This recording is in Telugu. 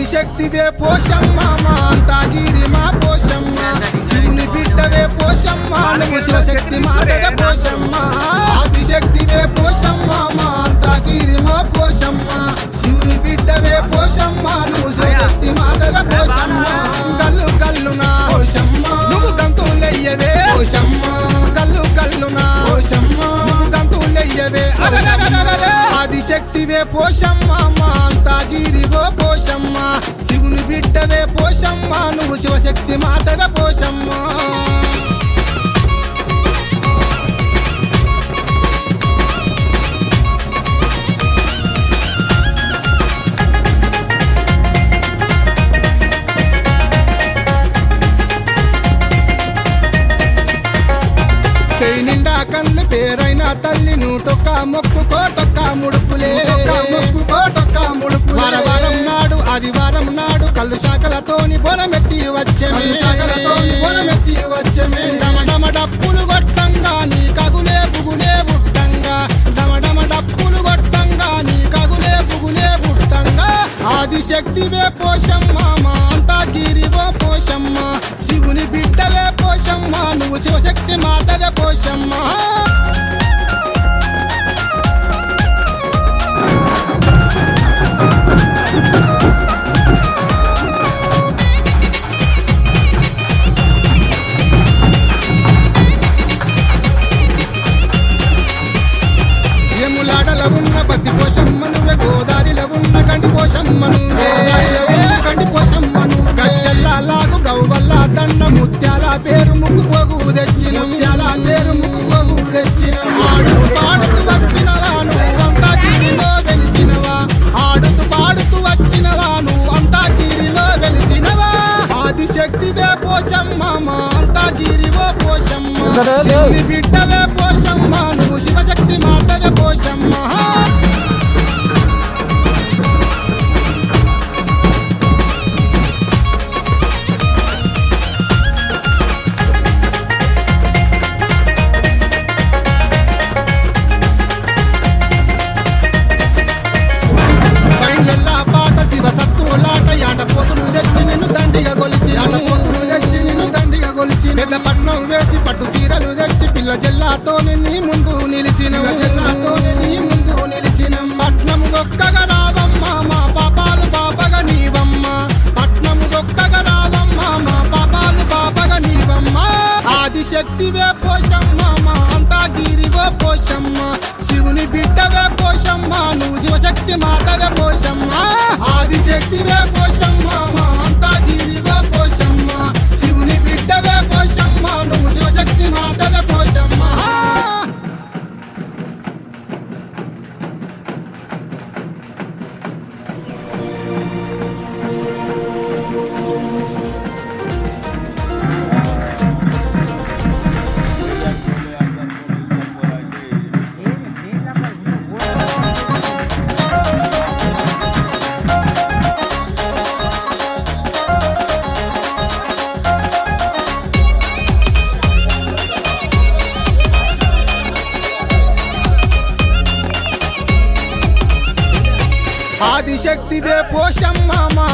ఆదిశక్తివే పోషమ్మ మా అంతాగిరి మా పోషమ్మ శివుని బిడ్డవే పోషమ్మ నువ్వు శివశక్తి మాతవే పోషమ్మ ఆదిశక్తివే పోషమ్మ మా అంతాగిరి మా పోషమ్మ శివుని బిడ్డవే పోషమ్మ నువ్వు శివశక్తి మాతవే పోషమ్మ కల్లు కల్లునా పోషమ్మ నువ్వు గంతులయ్యవే పోషమ్మ కల్లు కల్లునా పోషమ్మ నువ్వు గంతులయ్యవే ఆదిశక్తివే పోషమ్మ మా అంతాగిరివో పోషమ్మ శివుని బిడ్డవే పోషమ్మ నువ్వు శివశక్తి మాతవే పోషమ్మ నిండా కళ్ళు పేరైన తల్లి నూటొక్క మొక్కుకోటొక్క ముడుపులే మొక్కుకోటొక్క ముడుపు వారం నాడు ఆదివారం నాడు కళ్ళు శాఖలతోని బొనమెత్తి వచ్చే డమడమ డప్పులు కొట్టంగా నీ కగులే పుగులే బుట్టంగా డమడమ డప్పులు కొట్టంగా నీ కగులే పుగులే బుట్టంగా ఆదిశక్తివే పోషమ్మ మా అంతాగిరివో పోషమ్మ శివుని బిడ్డవే పోషమ్మ నువ్వు శివశక్తి మాతవే పోషమ్మ ఏములాడల ఉన్న బద్ది పోషమ్మ నువ్వే గోదారిలో ఉన్న గండి పోషమ్మ నువ్వే గండి పోషమ్మ నువ్వు గజ్జల్లాగు గవ్వల్ల దండ ముత్యాల పేరు ముక్కు పోగు తెచ్చిన ముత్యాల పేరు ముక్కు పోగు తెచ్చిన ఆడుతూ పాడుతూ వచ్చినవా నువ్వు అంతా గిరిలో వెలిచినవా ఆడుతూ పాడుతూ వచ్చినవా నువ్వు అంతా గిరిలో వెలిచినవా ఆదిశక్తివే పోషమ్మ మా అంతా గిరివో పోషమ్మ శివుని బిడ్డవే పోషమ్మ నువ్వు శివశక్తి మాతవే పోషమ్మ పట్నం వేసి పట్టు చీరలు తెచ్చి పిల్ల జిల్లాతో నీ ముందు నిలిచిన పట్నం దొక్కగా రావమ్మ మా పాపాలు పాపగా నీవమ్మ పట్నం దొక్కగా రావమ్మ మా పాపాలు పాపగా నీవమ్మ ఆదిశక్తివే పోషమ్మ మా అంతాగిరివో పోషమ్మ శివుని బిడ్డవే పోషమ్మ నువ్వు శివశక్తి మాతవే పోషమ్మ ఆదిశక్తివే పోషమ్మ మా అంతాగిరివో పోషమ్మ శివుని బిడ్డవే పోషమ్మ నువ్వు శివశక్తి మాతవే పోషమ్మ ఆదిశక్తివే పోషమ్మ మా